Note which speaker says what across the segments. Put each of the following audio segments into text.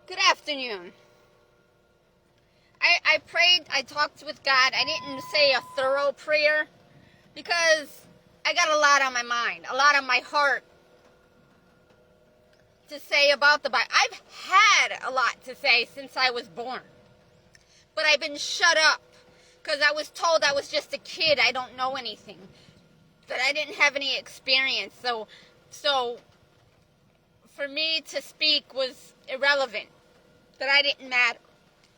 Speaker 1: Good afternoon. I prayed, I talked with God. I didn't say a thorough prayer because I got a lot on my mind, a lot on my heart to say about the Bible. I've had a lot to say since I was born, but I've been shut up because I was told I was just a kid. I don't know anything, that I didn't have any experience. So for me to speak was irrelevant, that I didn't matter.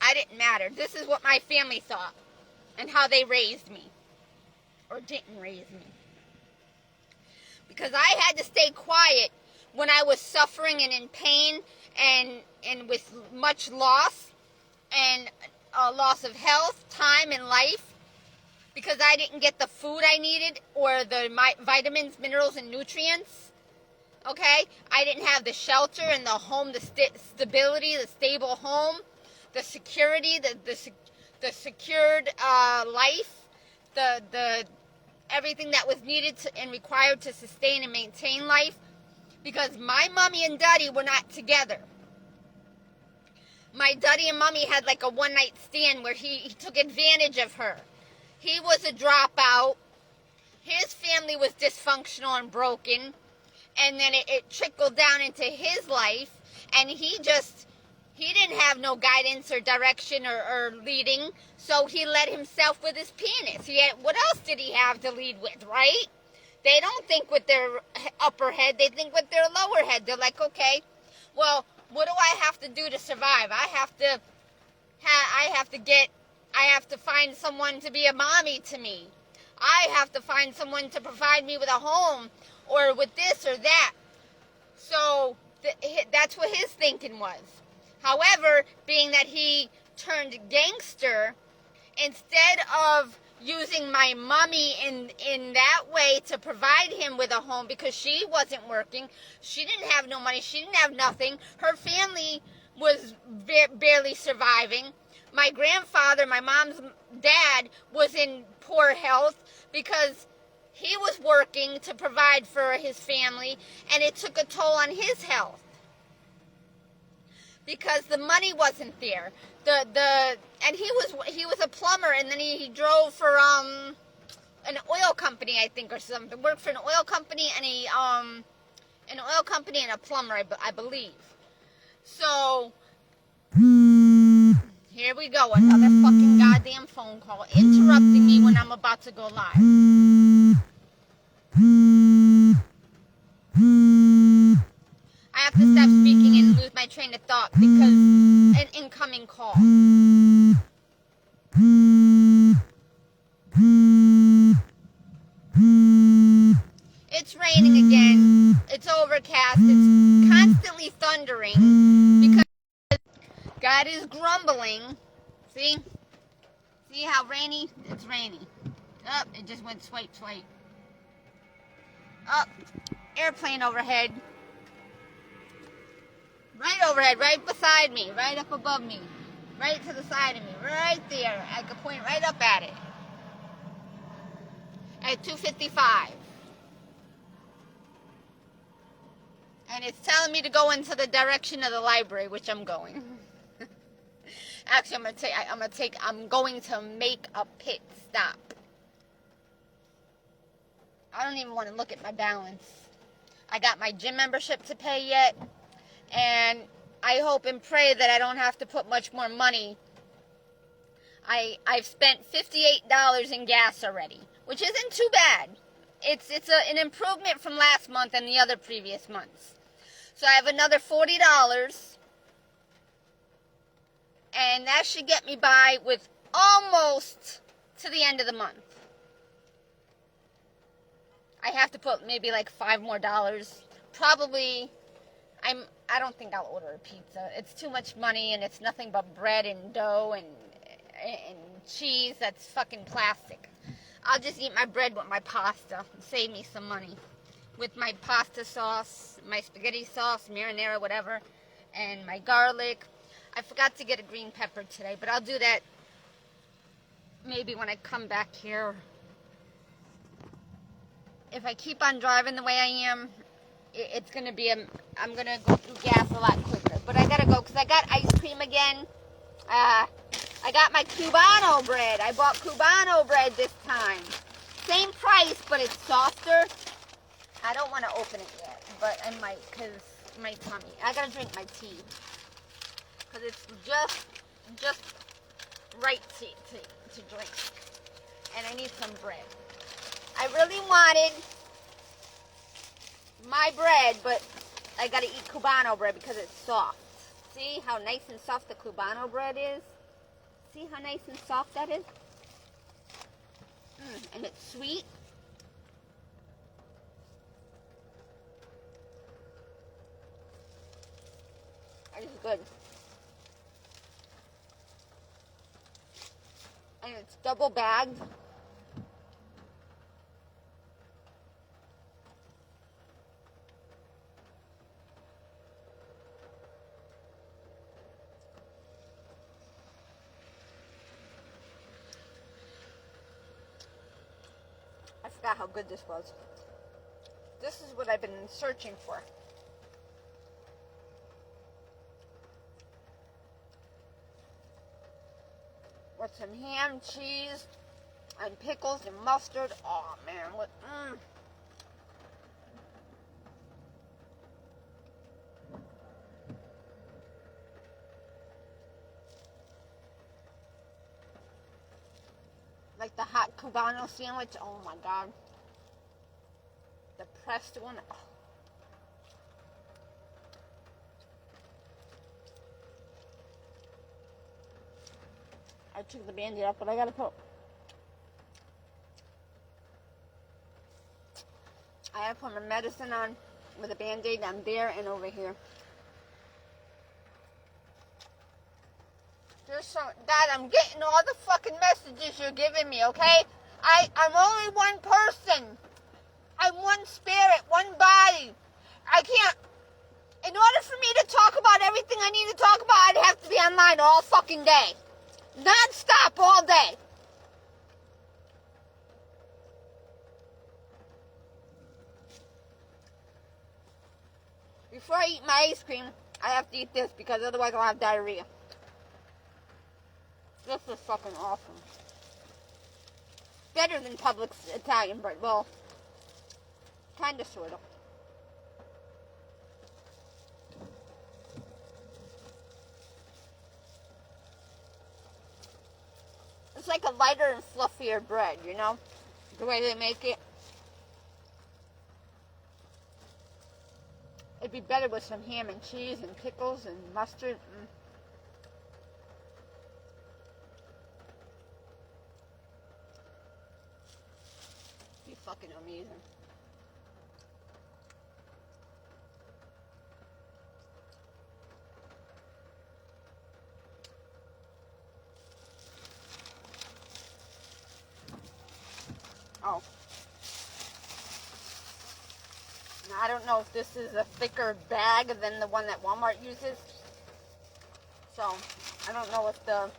Speaker 1: I didn't matter. This is what my family thought and how they raised me, or didn't raise me. Because I had to stay quiet when I was suffering and in pain and with much loss and loss of health, time, and life, because I didn't get the food I needed or the vitamins, minerals, and nutrients. Okay? I didn't have the shelter and the home, the stability, the stable home, the security, the secured life, the everything that was needed and required to sustain and maintain life, because my mommy and daddy were not together. My daddy and mommy had like a one-night stand where he took advantage of her. He was a dropout. His family was dysfunctional and broken. And then it trickled down into his life. And he didn't have no guidance or direction or leading. So he led himself with his penis. What else did he have to lead with, right? They don't think with their upper head. They think with their lower head. They're like, okay, well, what do I have to do to survive? I have to find someone to be a mommy to me. I have to find someone to provide me with a home or with this or that. So that's what his thinking was. However, being that he turned gangster, instead of using my mommy in that way to provide him with a home, because she wasn't working, she didn't have no money, she didn't have nothing, her family was barely surviving. My grandfather, my mom's dad, was in poor health because he was working to provide for his family, and it took a toll on his health because the money wasn't there. And he was a plumber, and then he drove for an oil company, I think, or something. Worked for an oil company and a plumber, I believe. So here we go, another fucking goddamn phone call interrupting me when I'm about to go live. I have to stop speaking and lose my train of thought because an incoming call. It's raining again. It's overcast. It's constantly thundering because God is grumbling. See? See how rainy? It's rainy. Oh, it just went swipe. Oh, airplane overhead. Right overhead, right beside me, right up above me, right to the side of me, right there. I could point right up at it. At 2:55. And it's telling me to go into the direction of the library, which I'm going. Actually, I'm going to make a pit stop. I don't even want to look at my balance. I got my gym membership to pay yet. And I hope and pray that I don't have to put much more money. I've spent $58 in gas already, which isn't too bad. It's an improvement from last month and the other previous months. So I have another $40, and that should get me by with almost to the end of the month. I have to put maybe like $5 more. Probably. I don't think I'll order a pizza. It's too much money, and it's nothing but bread and dough and cheese that's fucking plastic. I'll just eat my bread with my pasta and save me some money. With my pasta sauce, my spaghetti sauce, marinara, whatever, and my garlic. I forgot to get a green pepper today, but I'll do that maybe when I come back here. If I keep on driving the way I am, it's going to be I'm going to go through gas a lot quicker. But I got to go because I got ice cream again. I got my Cubano bread. I bought Cubano bread this time. Same price, but it's softer. I don't want to open it yet, but I might because my tummy. I gotta drink my tea because it's just right to drink, and I need some bread. I really wanted my bread, but I gotta eat Cubano bread because it's soft. See how nice and soft the Cubano bread is? See how nice and soft that is? And it's sweet. It's good. And it's double bagged. I forgot how good this was. This is what I've been searching for. With some ham, cheese, and pickles and mustard. Oh man, what? Like the hot Cubano sandwich. Oh my god. The pressed one. Oh. I took the Band-Aid off, but I gotta put my medicine on with a Band-Aid on there and over here. Dad, I'm getting all the fucking messages you're giving me, okay? I'm only one person. I'm one spirit, one body. I can't. In order for me to talk about everything I need to talk about, I'd have to be online all fucking day. Non-stop all day. Before I eat my ice cream, I have to eat this because otherwise I'll have diarrhea. This is fucking awesome. Better than Publix Italian bread. Well, kinda, sorta. It's like a lighter and fluffier bread, you know? The way they make it. It'd be better with some ham and cheese and pickles and mustard. Be fucking amazing. Oh. Now, I don't know if this is a thicker bag than the one that Walmart uses. So, I don't know if the...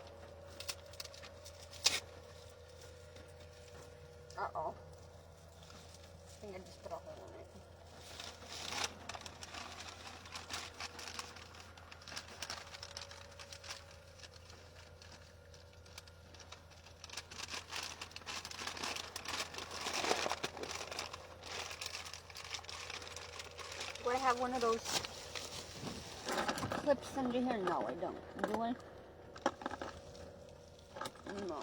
Speaker 1: Uh-oh. I think I just put a hole in it. Do I have one of those clips under here? No, I don't. Do I? No.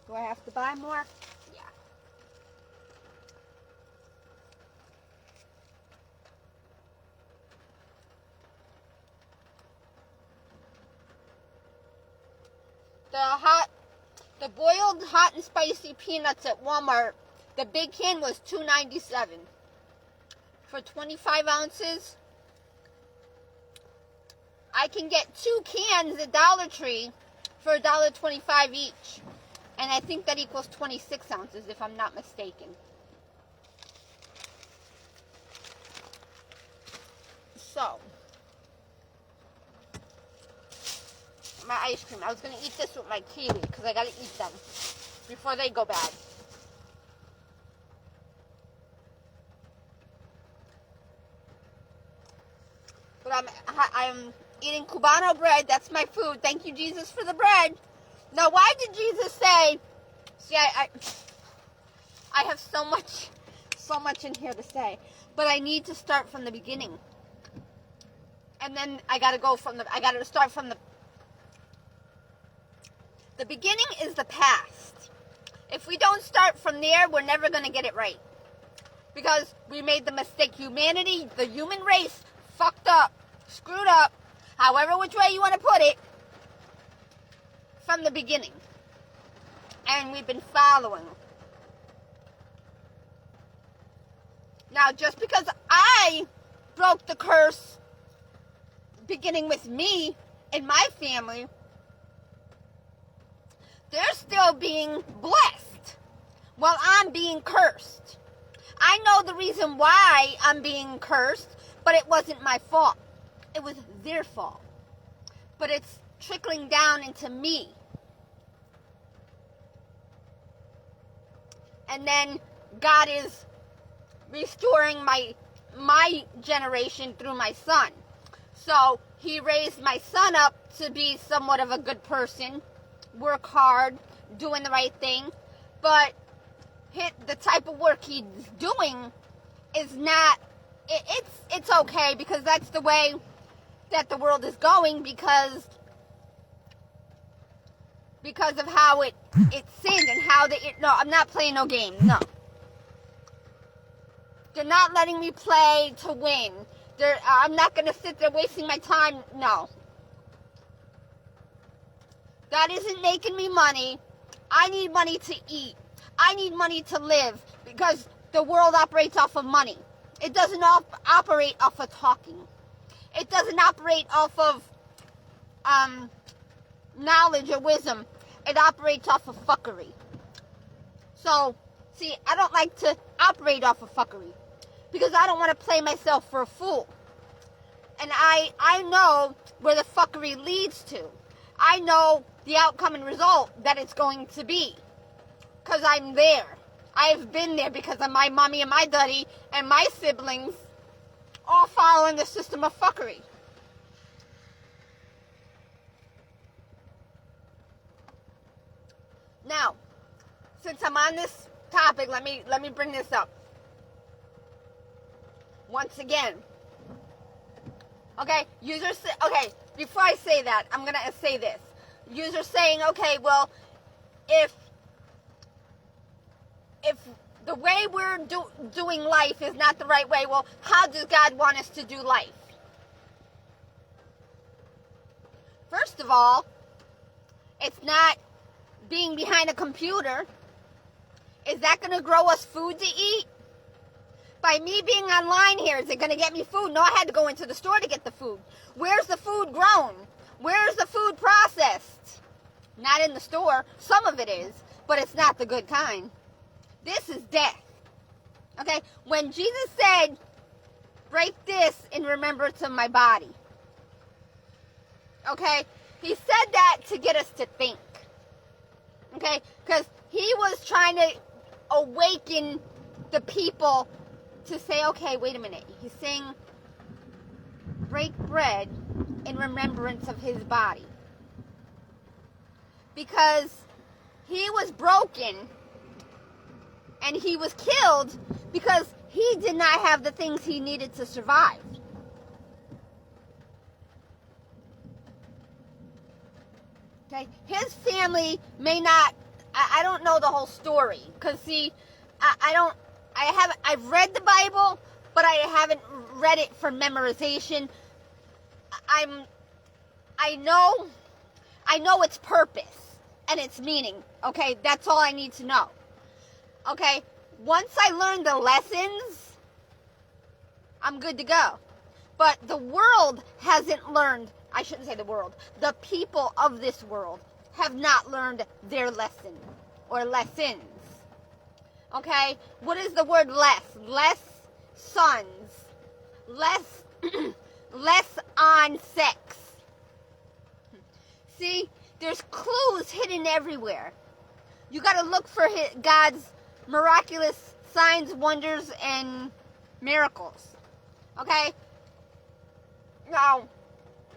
Speaker 1: Do I have to buy more? Yeah. The boiled hot and spicy peanuts at Walmart, the big can was $2.97. For 25 ounces, I can get 2 cans at Dollar Tree for $1.25 each. And I think that equals 26 ounces if I'm not mistaken. So, my ice cream. I was going to eat this with my kiwi because I got to eat them before they go bad. But I'm eating Cubano bread. That's my food. Thank you, Jesus, for the bread. Now, why did Jesus say... See, I have so much in here to say. But I need to start from the beginning. And then I got to start from the beginning is the past. If we don't start from there, we're never going to get it right. Because we made the mistake. Humanity, the human race, fucked up, screwed up, however which way you want to put it, from the beginning. And we've been following. Now, just because I broke the curse, beginning with me and my family, they're still being blessed while I'm being cursed. I know the reason why I'm being cursed, but it wasn't my fault. It was their fault. But it's trickling down into me. And then God is restoring my generation through my son. So he raised my son up to be somewhat of a good person, work hard, doing the right thing, but the type of work he's doing is not, it's okay, because that's the way that the world is going, because of how it sinned and how no, I'm not playing no game, no. They're not letting me play to win. I'm not going to sit there wasting my time, no. That isn't making me money. I need money to eat. I need money to live, because the world operates off of money. It doesn't operate off of talking. It doesn't operate off of knowledge or wisdom. It operates off of fuckery. So, see, I don't like to operate off of fuckery, because I don't want to play myself for a fool. And I know where the fuckery leads to. I know the outcome and result that it's going to be, because I'm there. I've been there because of my mommy and my daddy and my siblings all following the system of fuckery. Now, since I'm on this topic, let me bring this up. Once again. Okay, before I say that, I'm going to say this. Users saying, okay, well, if the way we're doing life is not the right way, well, how does God want us to do life? First of all, it's not being behind a computer. Is that going to grow us food to eat? By me being online here, is it going to get me food? No, I had to go into the store to get the food. Where's the food grown? Where's the food processed? Not in the store. Some of it is, but it's not the good kind. This is death. Okay? When Jesus said, break this in remembrance of my body. Okay? He said that to get us to think. Okay? Because he was trying to awaken the people to say, okay, wait a minute. He's saying, break bread in remembrance of his body. Because he was broken and he was killed because he did not have the things he needed to survive. Okay? His family may not, I don't know the whole story. Because see, I've read the Bible, but I haven't read it for memorization. I know its purpose and its meaning. Okay, that's all I need to know. Okay, once I learn the lessons, I'm good to go. But the world hasn't learned, I shouldn't say the world, the people of this world have not learned their lesson or lessons. Okay, what is the word less? Less sons. Less on sex. See, there's clues hidden everywhere. You got to look for God's miraculous signs, wonders, and miracles. Okay? Now,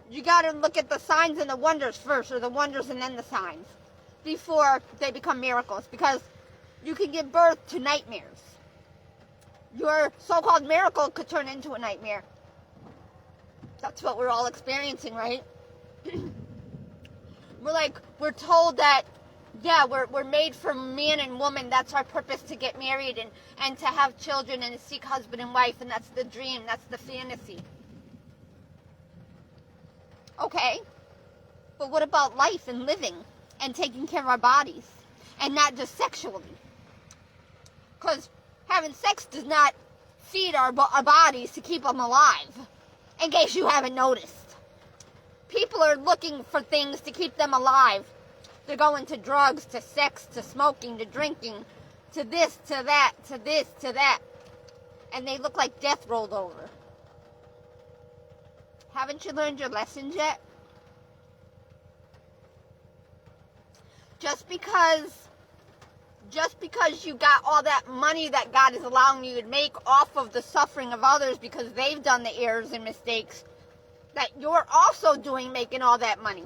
Speaker 1: you got to look at the signs and the wonders first, or the wonders and then the signs, before they become miracles, because you can give birth to nightmares. Your so-called miracle could turn into a nightmare. That's what we're all experiencing, right? We're told that, yeah, we're made for man and woman. That's our purpose, to get married and to have children and to seek husband and wife, and that's the dream, that's the fantasy. Okay, but what about life and living and taking care of our bodies, and not just sexually? Because having sex does not feed our bodies to keep them alive, in case you haven't noticed. People are looking for things to keep them alive. They're going to drugs, to sex, to smoking, to drinking, to this, to that, to this, to that. And they look like death rolled over. Haven't you learned your lessons yet? Just because you got all that money that God is allowing you to make off of the suffering of others because they've done the errors and mistakes that you're also doing, making all that money.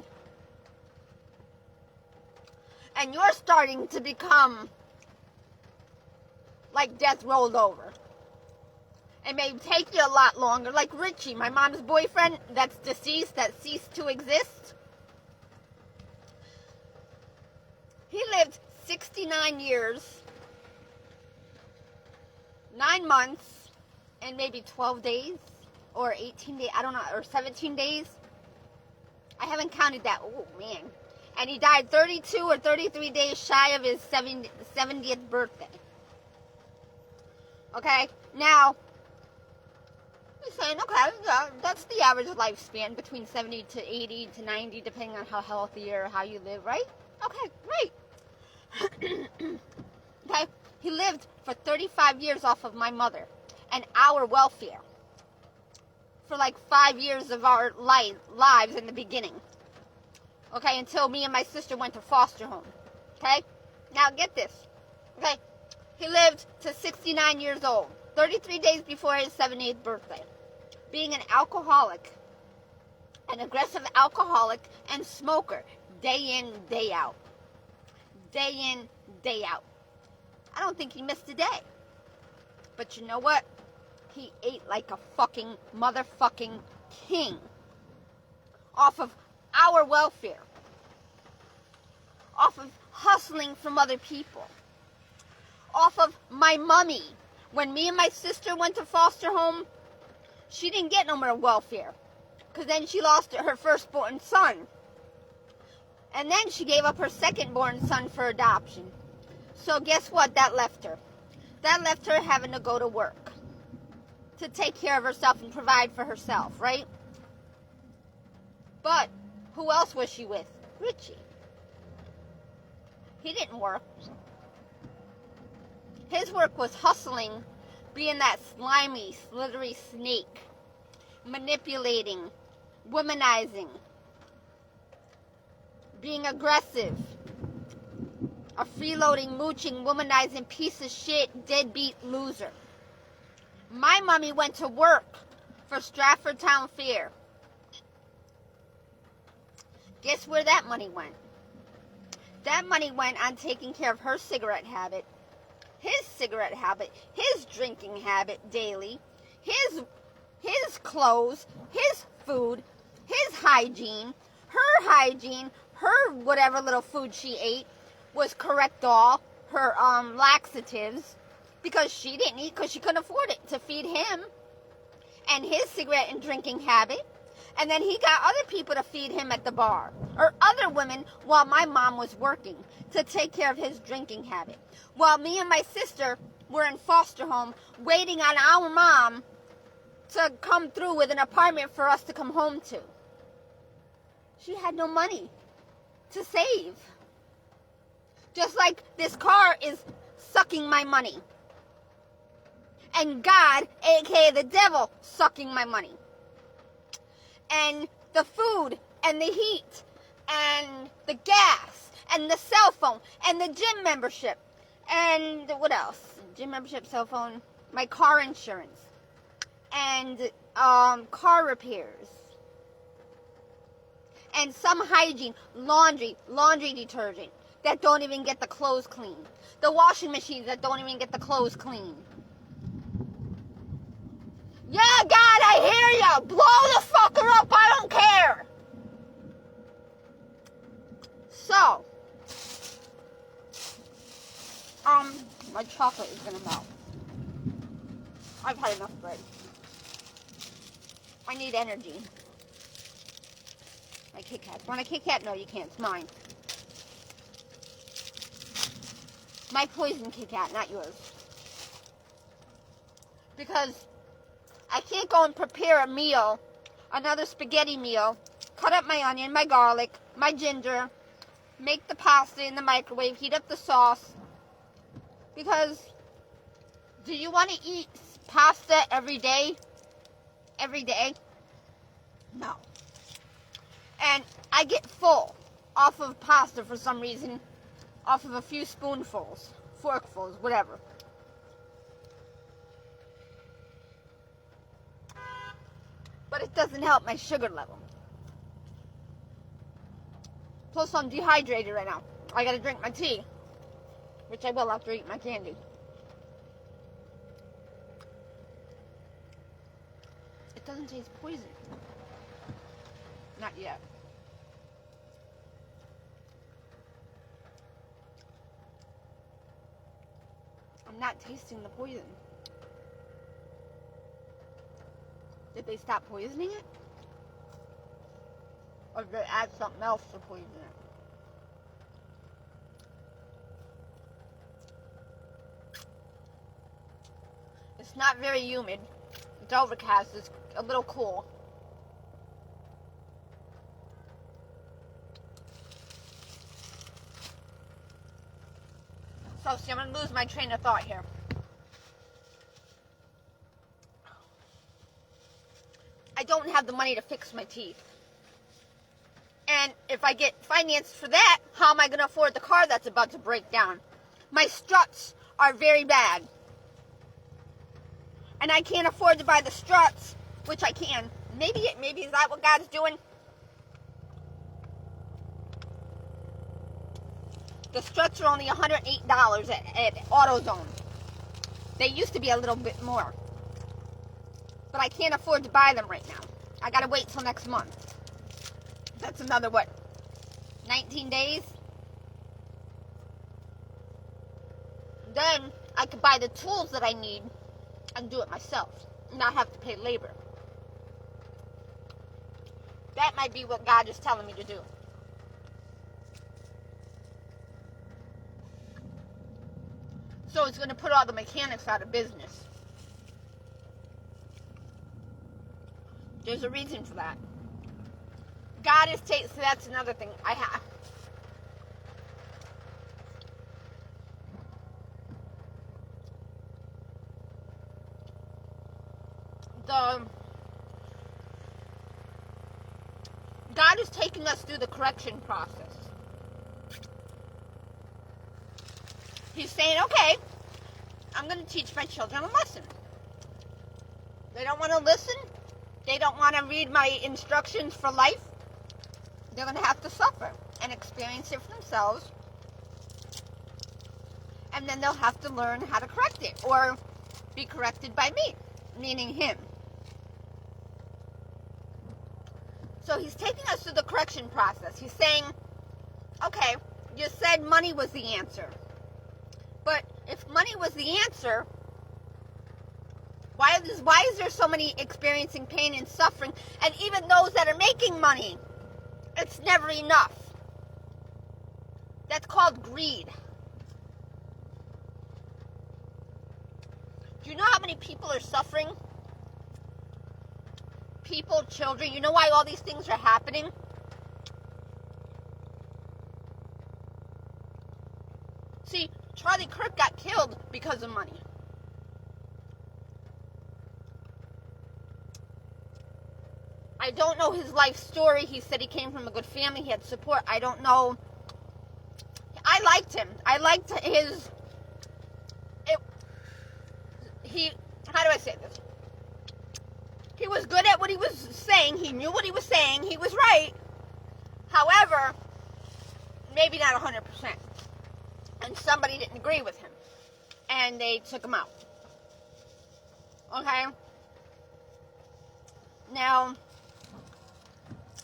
Speaker 1: And you're starting to become like death rolled over. It may take you a lot longer, like Richie, my mom's boyfriend that's deceased, that ceased to exist. He lived 69 years, 9 months, and maybe 12 days, or 18 days, I don't know, or 17 days. I haven't counted that. Oh, man. And he died 32 or 33 days shy of his 70th birthday. Okay? Now, you're saying, okay, that's the average lifespan, between 70 to 80 to 90, depending on how healthy or how you live, right? Okay, great. Okay? He lived for 35 years off of my mother and our welfare. For like 5 years of our lives in the beginning. Okay, until me and my sister went to foster home. Okay? Now get this. Okay? He lived to 69 years old, 33 days before his 78th birthday. Being an alcoholic, an aggressive alcoholic and smoker, day in, day out. Day in, day out. I don't think he missed a day. But you know what? He ate like a fucking motherfucking king off of our welfare, off of hustling from other people, off of my mummy. When me and my sister went to foster home, she didn't get no more welfare, because then she lost her firstborn son, and then she gave up her secondborn son for adoption. So guess what that left her? That left her having to go to work to take care of herself and provide for herself, right? But who else was she with? Richie. He didn't work. His work was hustling, being that slimy, slithery snake, manipulating, womanizing, being aggressive, a freeloading, mooching, womanizing piece of shit, deadbeat loser. My mommy went to work for Stratford Town Fair. Guess where that money went? That money went on taking care of her cigarette habit, his cigarette habit, his drinking habit daily, his clothes, his food, his hygiene, her whatever little food she ate was correct all, her laxatives, because she didn't eat because she couldn't afford it to feed him and his cigarette and drinking habit. And then he got other people to feed him at the bar, or other women while my mom was working to take care of his drinking habit. While me and my sister were in foster home waiting on our mom to come through with an apartment for us to come home to. She had no money to save. Just like this car is sucking my money. And God, aka the devil, sucking my money. And the food, and the heat, and the gas, and the cell phone, and the gym membership, and what else? Gym membership, cell phone, my car insurance, and car repairs, And some hygiene, laundry detergent that don't even get the clothes clean. The washing machines that don't even get the clothes clean. Yeah, God, I hear ya. Blow the fucker up. I don't care. So, my chocolate is gonna melt. I've had enough bread. I need energy. My Kit Kat. Want a Kit Kat? No, you can't. It's mine. My poison Kit Kat, not yours. Because I can't go and prepare a meal, another spaghetti meal, cut up my onion, my garlic, my ginger, make the pasta in the microwave, heat up the sauce. Because, do you want to eat pasta every day? Every day? No. And I get full off of pasta for some reason, off of a few spoonfuls, forkfuls, whatever. But it doesn't help my sugar level. Plus I'm dehydrated right now. I gotta drink my tea, which I will after I eat my candy. It doesn't taste poison. Not yet. I'm not tasting the poison. Did they stop poisoning it? Or did they add something else to poison it? It's not very humid. It's overcast. It's a little cool. So, see, I'm going to lose my train of thought here. I don't have the money to fix my teeth. And if I get financed for that, how am I going to afford the car that's about to break down? My struts are very bad. And I can't afford to buy the struts, which I can. Maybe is that what God's doing? The struts are only $108 at AutoZone. They used to be a little bit more. But I can't afford to buy them right now. I gotta wait till next month. That's another, 19 days? Then I could buy the tools that I need and do it myself. Not have to pay labor. That might be what God is telling me to do. So it's going to put all the mechanics out of business. There's a reason for that. God is so that's another thing I have. God is taking us through the correction process. He's saying, okay, I'm going to teach my children a lesson. They don't want to listen. They don't want to read my instructions for life. They're going to have to suffer and experience it for themselves. And then they'll have to learn how to correct it or be corrected by me, meaning him. So he's taking us through the correction process. He's saying, okay, you said money was the answer. But if money was the answer, why is there so many experiencing pain and suffering? And even those that are making money, it's never enough. That's called greed. Do you know how many people are suffering? People, children. You know why all these things are happening? See, Charlie Kirk got killed because of money. I don't know his life story. He said he came from a good family. He had support. I don't know. I liked him. I liked his... How do I say this? He was good at what he was saying. He knew what he was saying. He was right. However, maybe not 100%. And somebody didn't agree with him. And they took him out. Okay? Now,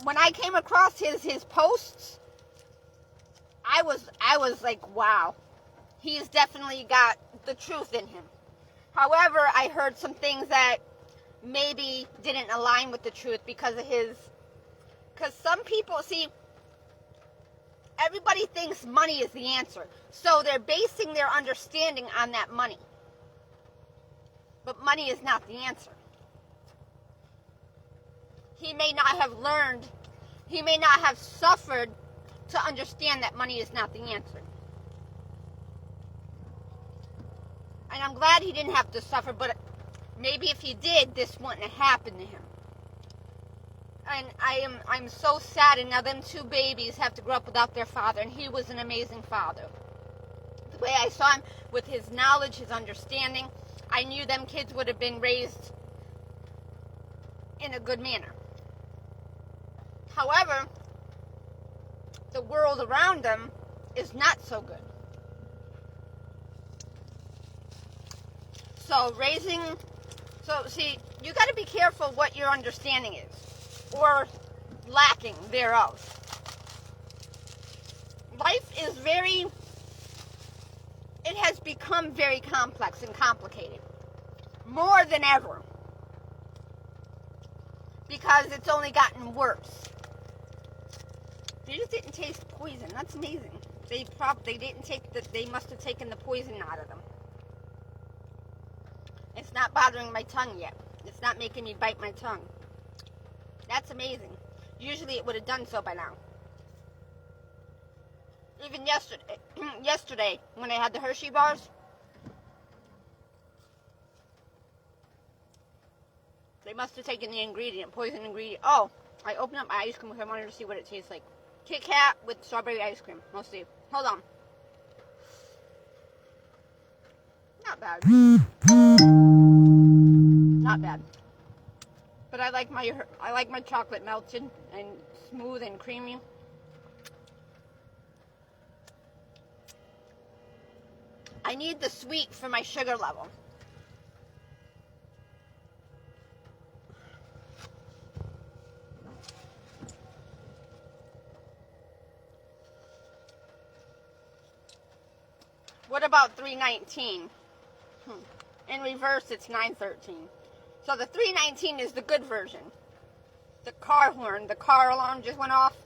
Speaker 1: when I came across his posts, I was like, wow. He's definitely got the truth in him. However, I heard some things that maybe didn't align with the truth because some people, see, everybody thinks money is the answer. So they're basing their understanding on that money. But money is not the answer. He may not have suffered to understand that money is not the answer. And I'm glad he didn't have to suffer, but maybe if he did, this wouldn't have happened to him. And I'm so sad, and now them two babies have to grow up without their father, and he was an amazing father. The way I saw him, with his knowledge, his understanding, I knew them kids would have been raised in a good manner. However, the world around them is not so good. So see, you got to be careful what your understanding is, or lacking thereof. Life is it has become very complex and complicated, more than ever, because it's only gotten worse. They just didn't taste poison. That's amazing. They must have taken the poison out of them. It's not bothering my tongue yet. It's not making me bite my tongue. That's amazing. Usually it would have done so by now. Even yesterday when I had the Hershey bars, they must have taken the poison ingredient. Oh, I opened up my ice cream because I wanted to see what it tastes like. Kit Kat with strawberry ice cream. We'll see. Hold on. Not bad. Not bad. But I like my chocolate melted and smooth and creamy. I need the sweet for my sugar level. What about 319? In reverse, it's 913. So the 319 is the good version. The car alarm just went off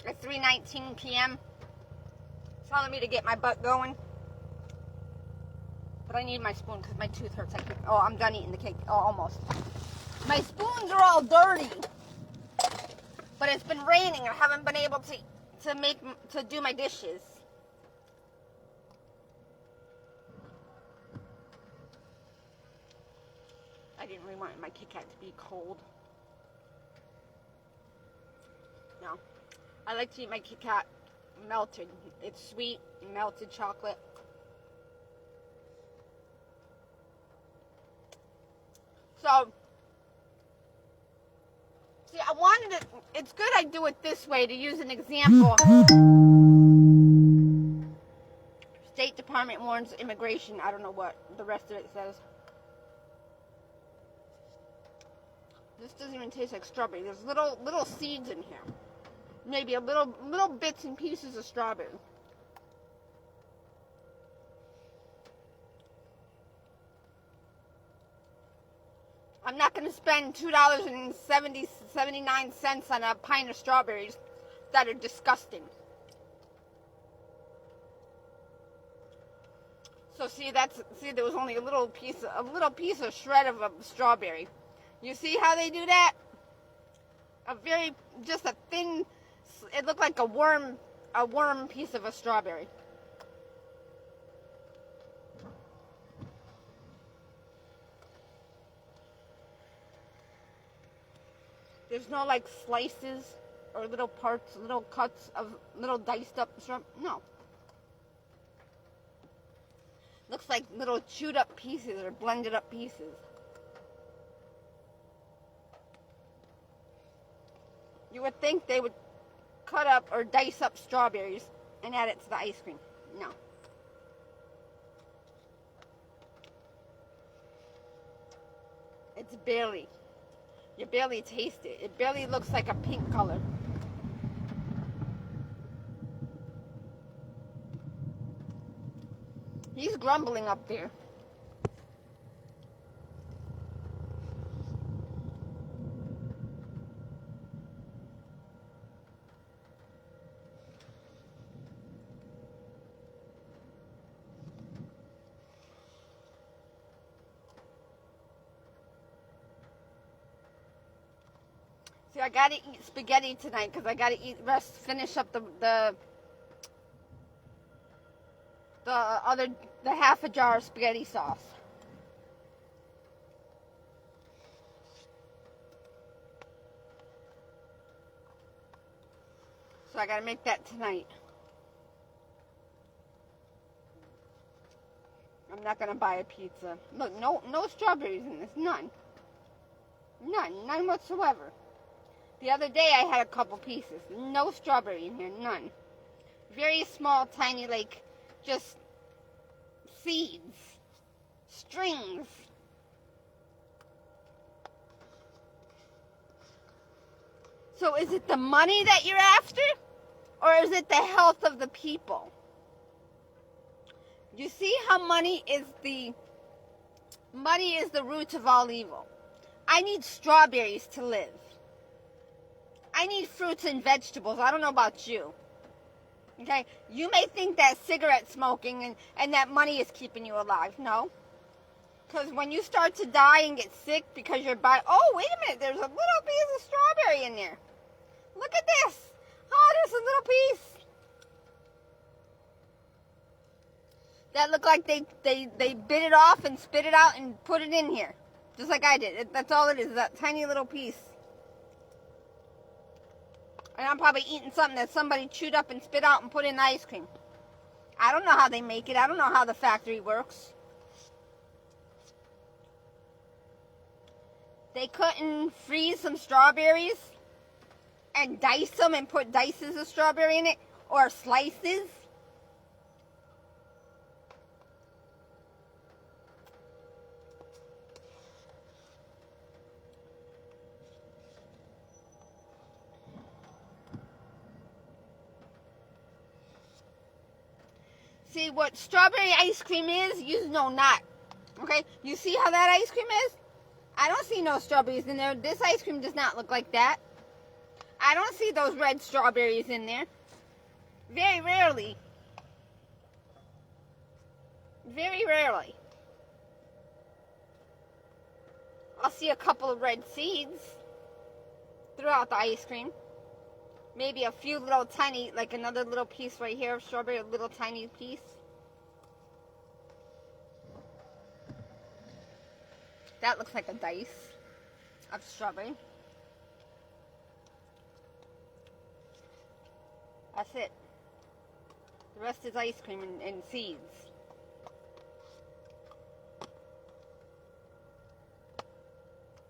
Speaker 1: at 3:19 p.m. telling me to get my butt going. But I need my spoon because my tooth hurts. I'm done eating the cake. Oh, almost. My spoons are all dirty. But it's been raining. I haven't been able to do my dishes. I didn't really want my Kit Kat to be cold. No. I like to eat my Kit Kat melted. It's sweet, melted chocolate. So, see, it's good I do it this way to use an example. State Department warns immigration. I don't know what the rest of it says. This doesn't even taste like strawberry. There's little seeds in here. Maybe a little bits and pieces of strawberry. I'm not going to spend $2.79 on a pint of strawberries that are disgusting. So there was only a little piece of shred of a strawberry. You see how they do that? Just a thin, it looked like a worm piece of a strawberry. There's no like slices or little parts, little cuts of little diced up shrimp. No. Looks like little chewed up pieces or blended up pieces. You would think they would cut up or dice up strawberries and add it to the ice cream. No. It's barely. You barely taste it. It barely looks like a pink color. He's grumbling up there. See, I gotta eat spaghetti tonight because I gotta finish up the half a jar of spaghetti sauce. So I gotta make that tonight. I'm not gonna buy a pizza. Look, no strawberries in this. None whatsoever. The other day I had a couple pieces. No strawberry in here, none. Very small, tiny, like, just seeds, strings. So is it the money that you're after? Or is it the health of the people? You see how money is the root of all evil. I need strawberries to live. I need fruits and vegetables. I don't know about you. Okay? You may think that cigarette smoking and that money is keeping you alive. No. Because when you start to die and get sick because you're oh, wait a minute. There's a little piece of strawberry in there. Look at this. Oh, there's a little piece. That looked like they bit it off and spit it out and put it in here. Just like I did. That's all it is. That tiny little piece. And I'm probably eating something that somebody chewed up and spit out and put in the ice cream. I don't know how they make it. I don't know how the factory works. They couldn't freeze some strawberries and dice them and put dices of strawberry in it, or slices. See, what strawberry ice cream is, you know not. Okay? You see how that ice cream is? I don't see no strawberries in there. This ice cream does not look like that. I don't see those red strawberries in there. Very rarely. Very rarely. I'll see a couple of red seeds throughout the ice cream. Maybe a few little tiny, like another little piece right here of strawberry, a little tiny piece. That looks like a dice of strawberry. That's it. The rest is ice cream and seeds.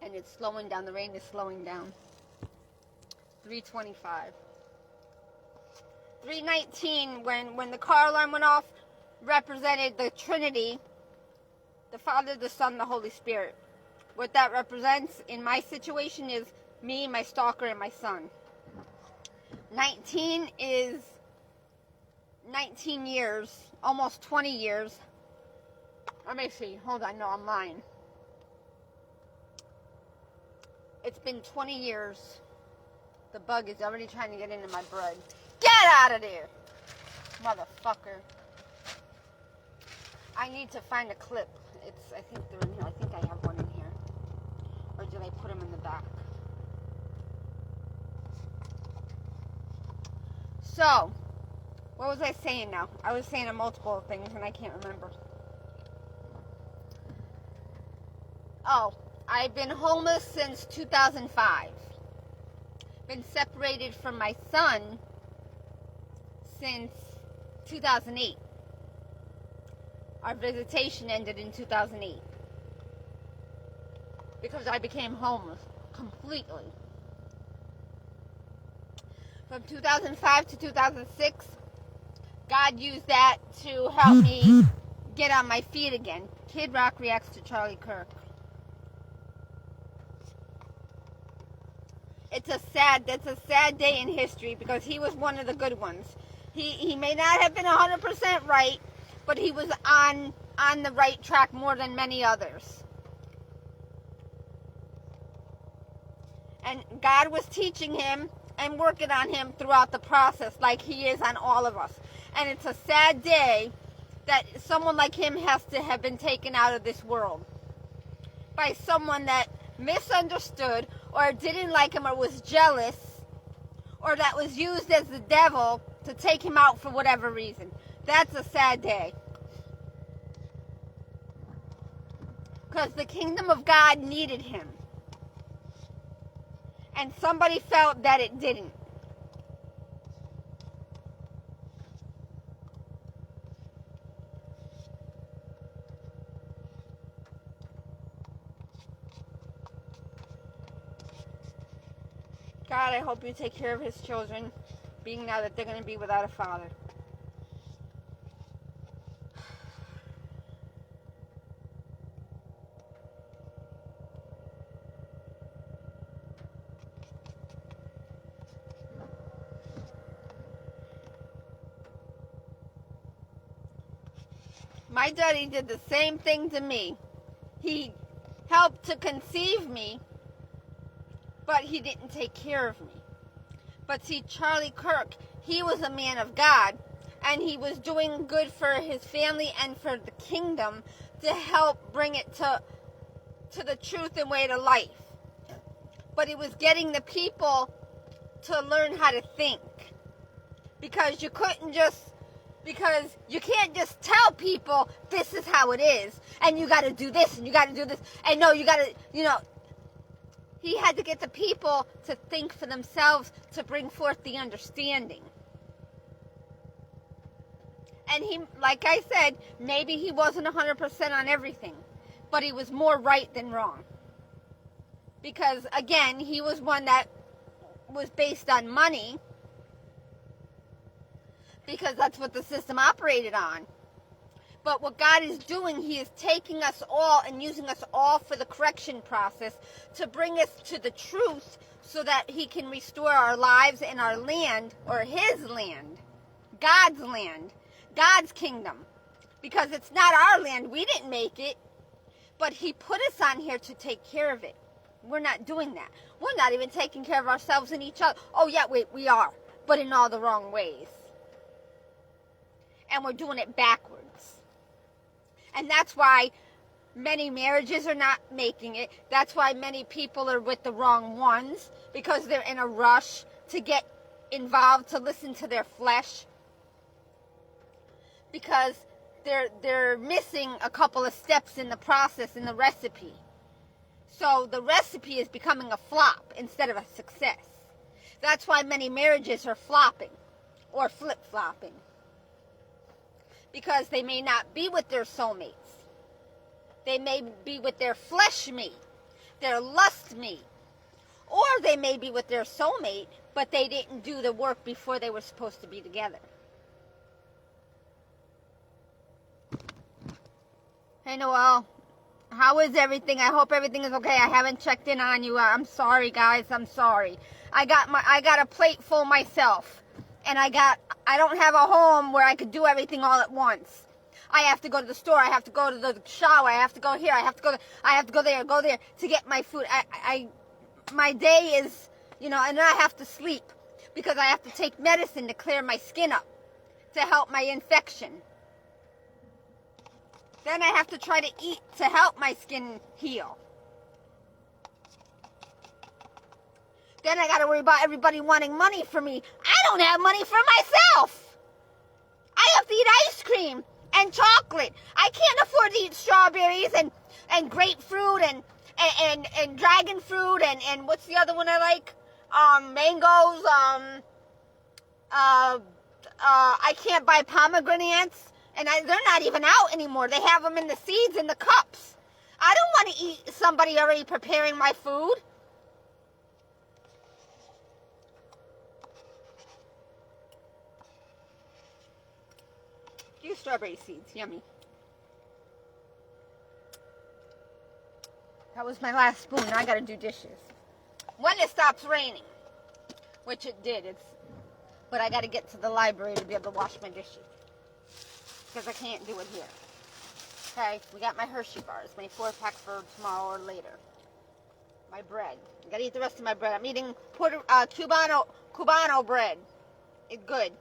Speaker 1: And it's slowing down. The rain is slowing down. 3:25. 3:19, when the car alarm went off, represented the Trinity, the Father, the Son, the Holy Spirit. What that represents in my situation is me, my stalker, and my son. 19 is 19 years, almost 20 years. Let me see. Hold on. No, I'm lying. It's been 20 years. The bug is already trying to get into my bread. Get out of there! Motherfucker. I need to find a clip. I think they're in here. I think I have one in here. Or did I put them in the back? So, what was I saying now? I was saying multiple things and I can't remember. Oh, I've been homeless since 2005. Been separated from my son since 2008. Our visitation ended in 2008 because I became homeless completely. From 2005 to 2006, God used that to help me get on my feet again. Kid Rock reacts to Charlie Kirk. It's a sad day in history because he was one of the good ones. He may not have been 100% right, but he was on the right track more than many others. And God was teaching him and working on him throughout the process like he is on all of us. And it's a sad day that someone like him has to have been taken out of this world by someone that misunderstood or didn't like him or was jealous or that was used as the devil to take him out for whatever reason. That's a sad day. Because the kingdom of God needed him. And somebody felt that it didn't. God, I hope you take care of his children, being now that they're going to be without a father. My daddy did the same thing to me. He helped to conceive me, but he didn't take care of me. But see, Charlie Kirk, he was a man of God, and he was doing good for his family and for the kingdom to help bring it to the truth and way to life. But he was getting the people to learn how to think. Because you can't just tell people this is how it is, and you got to do this, and you got to do this, and no, you got to, he had to get the people to think for themselves to bring forth the understanding. And he, like I said, maybe he wasn't 100% on everything, but he was more right than wrong. Because, again, he was one that was based on money, because that's what the system operated on. But what God is doing, he is taking us all and using us all for the correction process to bring us to the truth so that he can restore our lives and our land, or his land, God's kingdom. Because it's not our land. We didn't make it. But he put us on here to take care of it. We're not doing that. We're not even taking care of ourselves and each other. Oh, yeah, we are. But in all the wrong ways. And we're doing it backwards. And that's why many marriages are not making it. That's why many people are with the wrong ones. Because they're in a rush to get involved, to listen to their flesh. Because they're missing a couple of steps in the process, in the recipe. So the recipe is becoming a flop instead of a success. That's why many marriages are flopping or flip-flopping. Because they may not be with their soulmates. They may be with their flesh mate, their lust mate. Or they may be with their soulmate, but they didn't do the work before they were supposed to be together. Hey, Noel. How is everything? I hope everything is okay. I haven't checked in on you. I'm sorry, guys. I'm sorry. I got a plate full myself. And I don't have a home where I could do everything all at once. I have to go to the store. I have to go to the shower. I have to go here. I have to go there to get my food. My day is, and then I have to sleep because I have to take medicine to clear my skin up to help my infection. Then I have to try to eat to help my skin heal. Then I got to worry about everybody wanting money from me. I don't have money for myself. I have to eat ice cream and chocolate. I can't afford to eat strawberries and grapefruit and dragon fruit and what's the other one I like? Mangoes. I can't buy pomegranates. And they're not even out anymore. They have them in the seeds in the cups. I don't want to eat somebody already preparing my food. few strawberry seeds. Yummy. That was my last spoon. Now I gotta do dishes. When it stops raining, which it did, but I gotta get to the library to be able to wash my dishes. Because I can't do it here. Okay, we got my Hershey bars, my 4-pack for tomorrow or later. My bread. I gotta eat the rest of my bread. I'm eating Cubano bread. It's good.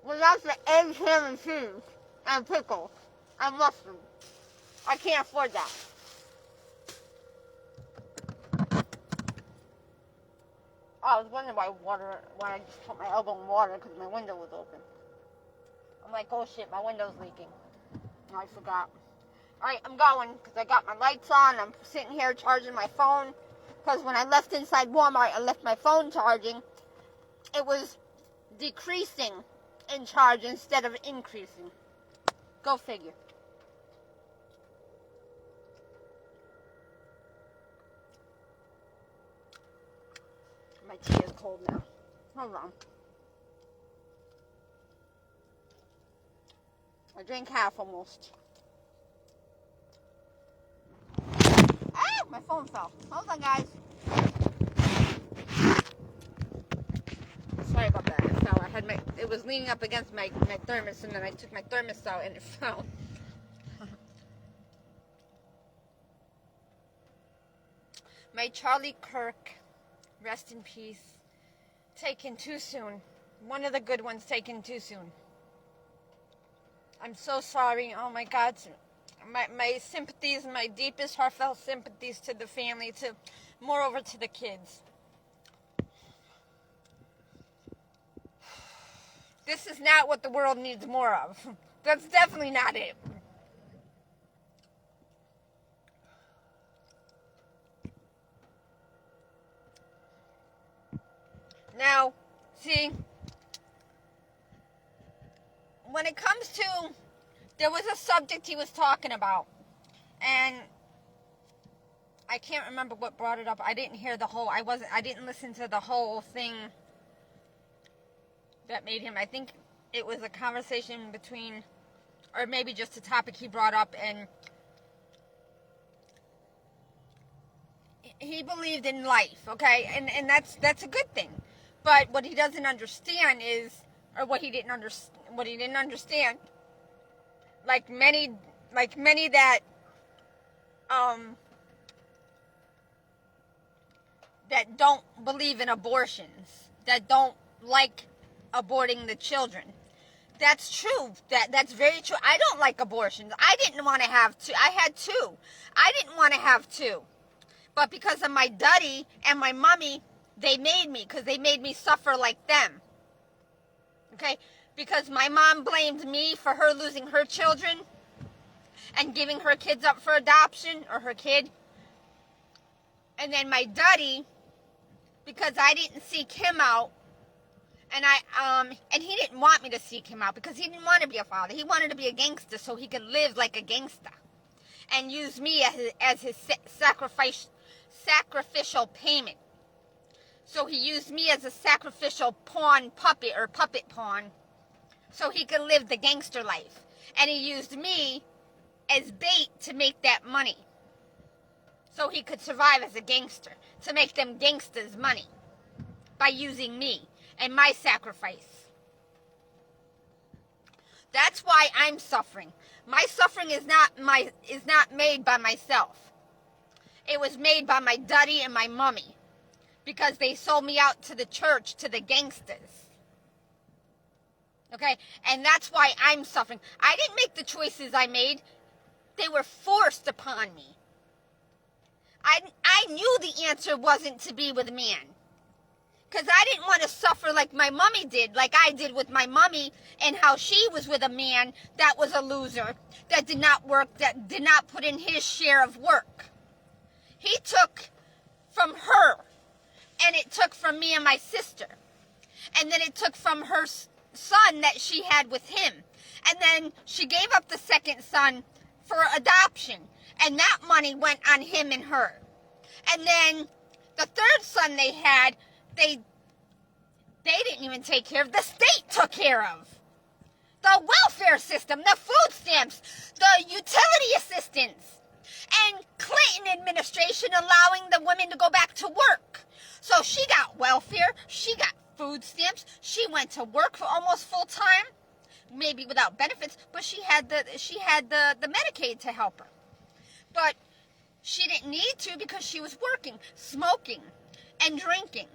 Speaker 1: Without the eggs, ham, and cheese, and pickles, and mustard. I can't afford that. Oh, I was wondering why I just put my elbow in water because my window was open. I'm like, oh shit, my window's leaking. Oh, I forgot. Alright, I'm going because I got my lights on. I'm sitting here charging my phone because when I left inside Walmart, I left my phone charging. It was decreasing in charge instead of increasing. Go figure. My tea is cold now. Hold on. I drank half almost. Ah! My phone fell. Hold on, guys. Sorry about that. It fell. It was leaning up against my thermos, and then I took my thermos out and it fell. My Charlie Kirk, rest in peace, taken too soon. One of the good ones taken too soon. I'm so sorry. Oh my God. My sympathies, my deepest heartfelt sympathies to the family, moreover to the kids. This is not what the world needs more of. That's definitely not it. Now, see, when it comes to, there was a subject he was talking about, and I can't remember what brought it up. I didn't hear I didn't listen to the whole thing that made him, I think it was a conversation between, or maybe just a topic he brought up, and he believed in life, okay, and that's a good thing. But what he doesn't understand is, or what he didn't understand, like many that that don't believe in abortions, that don't like aborting the children. That's true. That's very true. I don't like abortions. I didn't want to have two. I had two. I didn't want to have two. But because of my daddy and my mommy, they made me, because they made me suffer like them. Okay? Because my mom blamed me for her losing her children and giving her kids up for adoption, or her kid. And then my daddy, because I didn't seek him out, and he didn't want me to seek him out because he didn't want to be a father. He wanted to be a gangster so he could live like a gangster and use me as his sacrificial payment. So he used me as a sacrificial puppet pawn so he could live the gangster life. And he used me as bait to make that money so he could survive as a gangster, to make them gangsters money by using me and my sacrifice. That's why I'm suffering. My suffering is not made by myself. It was made by my daddy and my mommy, because they sold me out to the church, to the gangsters. Okay? And that's why I'm suffering. I didn't make the choices I made. They were forced upon me. I knew the answer wasn't to be with a man. Because I didn't want to suffer like my mommy did, like I did with my mommy, and how she was with a man that was a loser, that did not work, that did not put in his share of work. He took from her, and it took from me and my sister. And then it took from her son that she had with him. And then she gave up the second son for adoption. And that money went on him and her. And then the third son they had, They didn't even take care of. The state took care of. The welfare system, the food stamps, the utility assistance, and Clinton administration allowing the women to go back to work. So she got welfare, she got food stamps, she went to work for almost full time, maybe without benefits, but she had the Medicaid to help her. But she didn't need to because she was working, smoking, and drinking.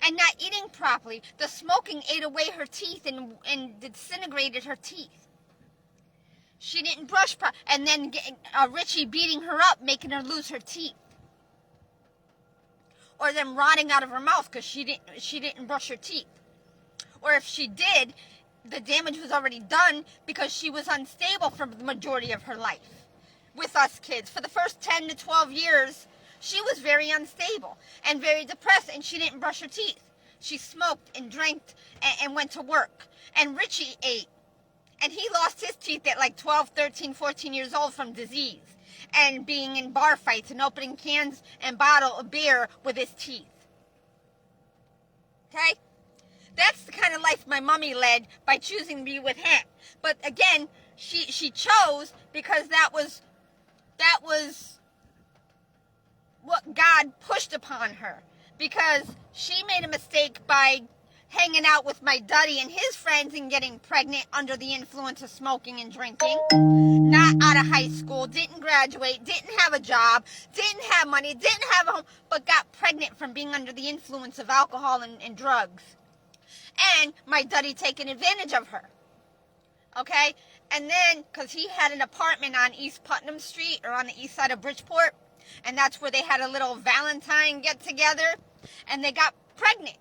Speaker 1: And not eating properly. The smoking ate away her teeth and disintegrated her teeth. She didn't brush and then Richie beating her up, making her lose her teeth. Or them rotting out of her mouth because she didn't brush her teeth. Or if she did, the damage was already done because she was unstable for the majority of her life. With us kids. For the first 10 to 12 years, she was very unstable and very depressed, and she didn't brush her teeth. She smoked and drank and went to work. And Richie ate. And he lost his teeth at like 12, 13, 14 years old from disease. And being in bar fights and opening cans and bottle of beer with his teeth. Okay? That's the kind of life my mommy led by choosing to be with him. But again, she chose because that was what God pushed upon her, because she made a mistake by hanging out with my daddy and his friends and getting pregnant under the influence of smoking and drinking, not out of high school, didn't graduate, didn't have a job, didn't have money, didn't have a home, but got pregnant from being under the influence of alcohol and drugs. And my daddy taking advantage of her. Okay? And then, because he had an apartment on East Putnam Street, or on the east side of Bridgeport, and that's where they had a little Valentine get-together, and they got pregnant.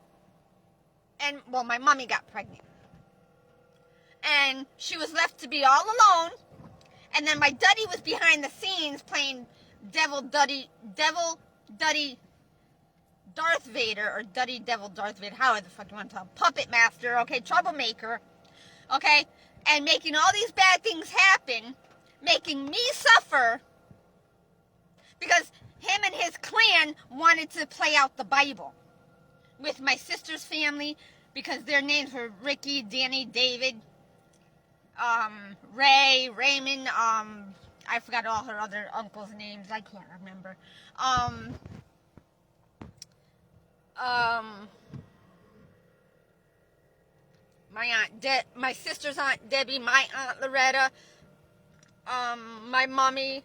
Speaker 1: And, well, my mommy got pregnant. And she was left to be all alone, and then my daddy was behind the scenes playing Devil Duddy Darth Vader, or Duddy Devil Darth Vader, however the fuck you want to tell him, puppet master, okay, troublemaker, okay, and making all these bad things happen, making me suffer, because him and his clan wanted to play out the Bible with my sister's family, because their names were Ricky, Danny, David, Ray, Raymond, I forgot all her other uncles' names, I can't remember, my sister's Aunt Debbie, my Aunt Loretta, my mommy,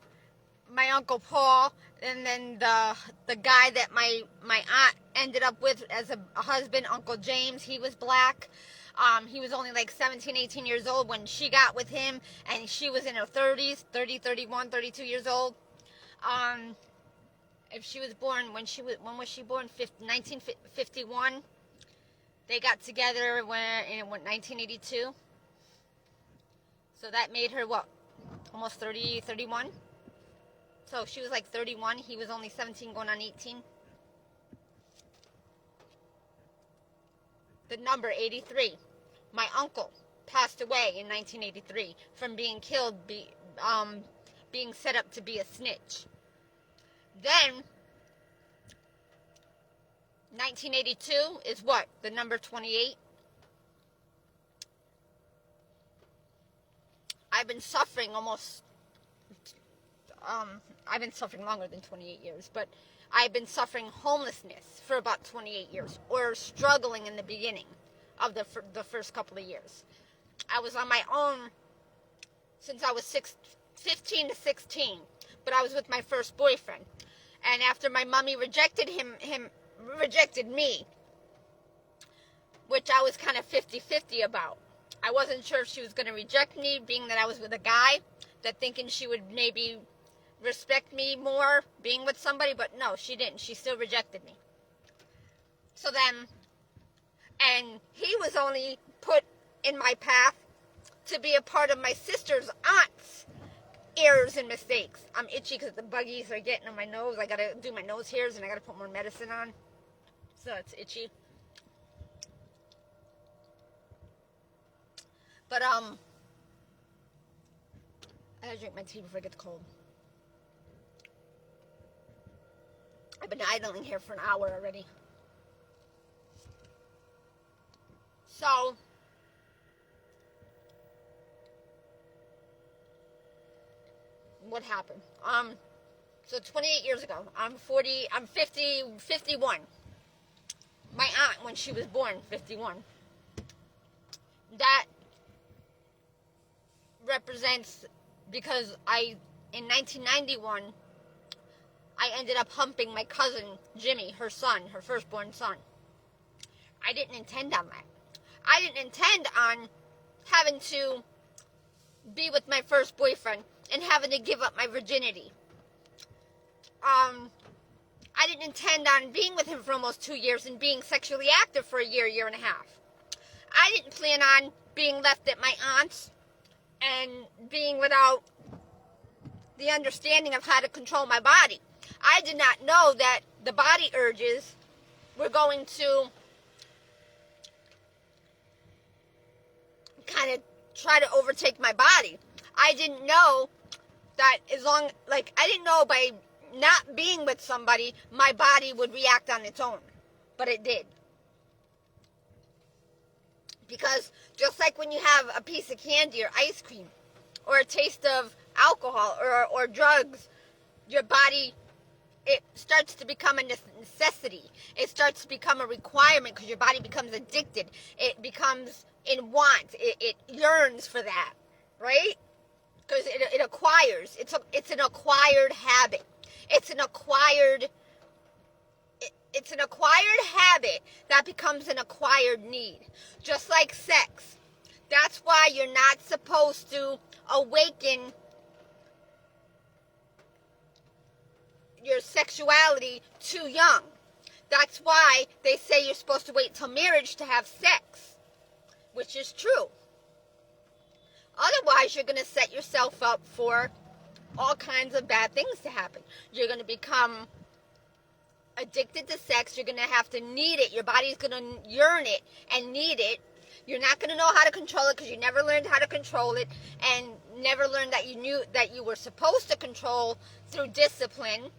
Speaker 1: my Uncle Paul, and then the guy that my aunt ended up with as a husband, Uncle James. He was black. He was only like 17, 18 years old when she got with him, and she was in her 30s, 30, 31, 32 years old. If she was born, when was she born? 1951. They got together in 1982. So that made her, what, almost 30, 31? So she was like 31. He was only 17 going on 18. The number 83. My uncle passed away in 1983 from being killed, being set up to be a snitch. Then 1982 is what? The number 28. I've been suffering I've been suffering longer than 28 years, but I've been suffering homelessness for about 28 years, or struggling in the beginning of the first couple of years. I was on my own since I was 15 to 16, but I was with my first boyfriend. And after my mommy rejected him rejected me, which I was kind of 50-50 about. I wasn't sure if she was going to reject me, being that I was with a guy, that thinking she would maybe respect me more being with somebody, but no, she didn't. She still rejected me. So then, and he was only put in my path to be a part of my sister's aunt's errors and mistakes. I'm itchy because the buggies are getting on my nose. I gotta do my nose hairs and I gotta put more medicine on, so it's itchy. But I gotta drink my tea before I get the cold. I've been idling here for an hour already. So, what happened? So 28 years ago, I'm 51. My aunt, when she was born, 51. That represents, because in 1991, I ended up humping my cousin, Jimmy, her firstborn son. I didn't intend on that. I didn't intend on having to be with my first boyfriend and having to give up my virginity. I didn't intend on being with him for almost 2 years and being sexually active for a year and a half. I didn't plan on being left at my aunt's and being without the understanding of how to control my body. I did not know that the body urges were going to kind of try to overtake my body. I didn't know that I didn't know by not being with somebody, my body would react on its own. But it did. Because just like when you have a piece of candy or ice cream or a taste of alcohol or drugs, your body, it starts to become a necessity. It starts to become a requirement because your body becomes addicted. It becomes in want. It yearns for that, right? Because it acquires. It's an acquired habit. It's an acquired habit that becomes an acquired need. Just like sex. That's why you're not supposed to awaken your sexuality too young. That's why they say you're supposed to wait till marriage to have sex, which is true. Otherwise, you're going to set yourself up for all kinds of bad things to happen. You're going to become addicted to sex. You're going to have to need it. Your body's going to yearn it and need it. You're not going to know how to control it because you never learned how to control it and never learned that you knew that you were supposed to control through discipline,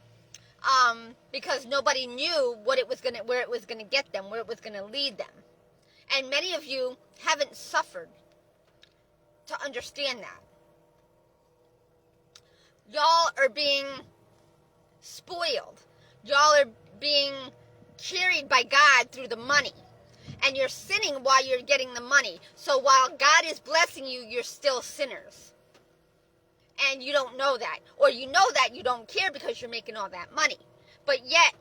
Speaker 1: because nobody knew where it was going to get them, where it was going to lead them. And many of you haven't suffered to understand that. Y'all are being spoiled. Y'all are being carried by God through the money. And you're sinning while you're getting the money. So while God is blessing you, you're still sinners. And you don't know that. Or you know that you don't care because you're making all that money. But yet,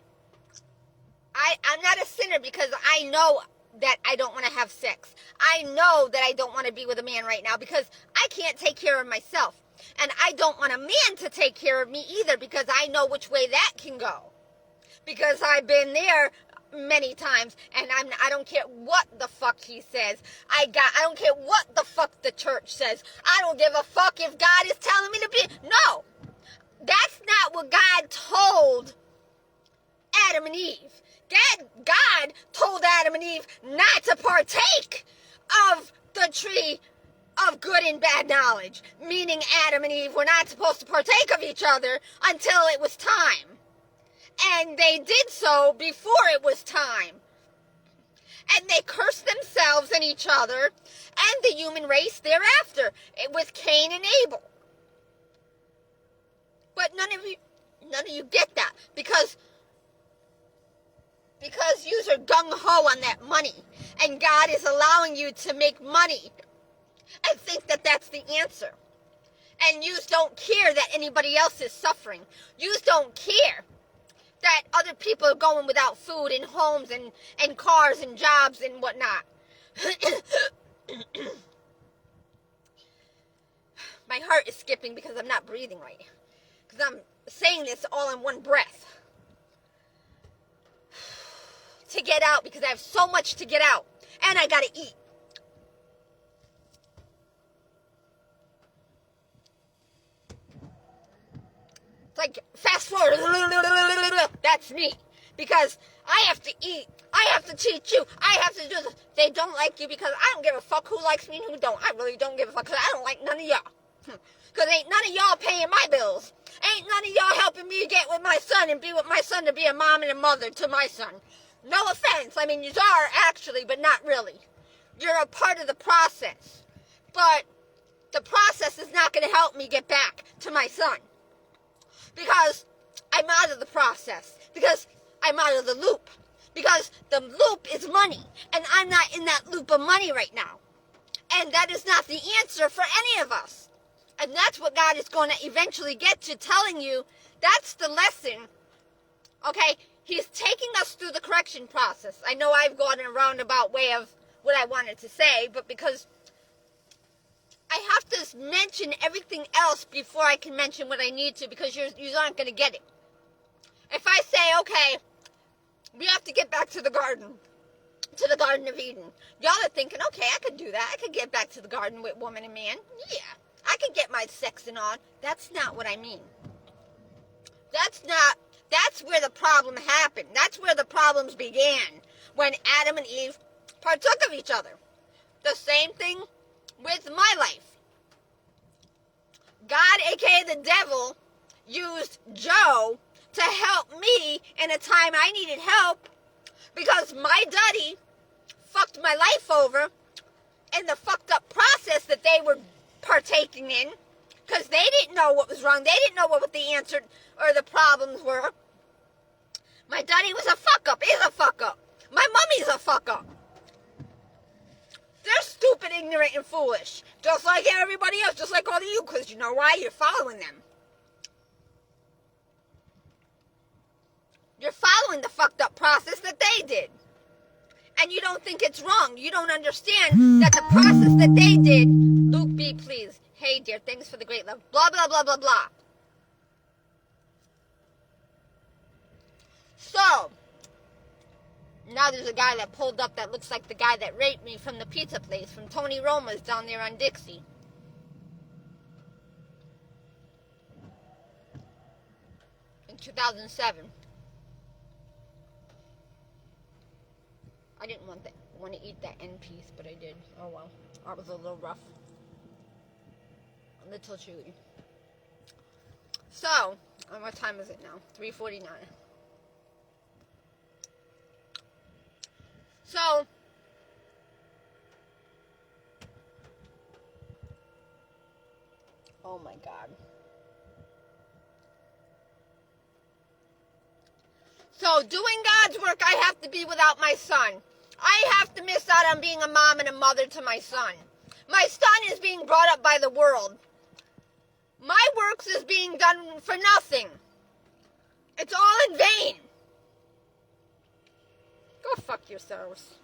Speaker 1: I'm not a sinner because I know that I don't want to have sex. I know that I don't want to be with a man right now because I can't take care of myself. And I don't want a man to take care of me either because I know which way that can go. Because I've been there many times, and I don't care what the fuck he says. I don't care what the fuck the church says. I don't give a fuck if God is telling me to be. No, that's not what God told Adam and Eve. God told Adam and Eve not to partake of the tree of good and bad knowledge, meaning Adam and Eve were not supposed to partake of each other until it was time. And they did so before it was time. And they cursed themselves and each other and the human race thereafter with Cain and Abel. But none of you get that because you are gung-ho on that money. And God is allowing you to make money and think that that's the answer. And you don't care that anybody else is suffering. You don't care that other people are going without food and homes and cars and jobs and whatnot. My heart is skipping because I'm not breathing right. Because I'm saying this all in one breath. To get out because I have so much to get out. And I gotta eat. It's like, fast forward. That's me. Because I have to eat. I have to teach you. I have to do this. They don't like you because I don't give a fuck who likes me and who don't. I really don't give a fuck because I don't like none of y'all. Because ain't none of y'all paying my bills. Ain't none of y'all helping me get with my son and be with my son to be a mom and a mother to my son. No offense. I mean, you are actually, but not really. You're a part of the process. But the process is not going to help me get back to my son. Because I'm out of the process. Because I'm out of the loop. Because the loop is money. And I'm not in that loop of money right now. And that is not the answer for any of us. And that's what God is going to eventually get to, telling you that's the lesson. Okay? He's taking us through the correction process. I know I've gone in a roundabout way of what I wanted to say, but because I have to mention everything else before I can mention what I need to, because you aren't going to get it. If I say, okay, we have to get back to the Garden of Eden. Y'all are thinking, okay, I could do that. I could get back to the garden with woman and man. Yeah, I could get my sexing on. That's not what I mean. That's where the problem happened. That's where the problems began, when Adam and Eve partook of each other. The same thing with my life. God, aka the devil, used Joe to help me in a time I needed help, because my daddy fucked my life over in the fucked up process that they were partaking in, because they didn't know what was wrong. They didn't know what the answer or the problems were. My daddy was a fuck up, is a fuck up. My mummy's a fuck up. They're stupid, ignorant, and foolish. Just like everybody else, just like all of you, because you know why? You're following them. You're following the fucked up process that they did. And you don't think it's wrong. You don't understand that the process that they did, Luke B, please. Hey, dear, thanks for the great love. Blah, blah, blah, blah, blah. So, now there's a guy that pulled up that looks like the guy that raped me from the pizza place, from Tony Roma's down there on Dixie. In 2007. I didn't want to eat that end piece, but I did. Oh well. That was a little rough. A little chewy. So, what time is it now? 3:49. So, oh my God. So, doing God's work, I have to be without my son. I have to miss out on being a mom and a mother to my son. My son is being brought up by the world. My works is being done for nothing. It's all in vain. Go fuck yourselves.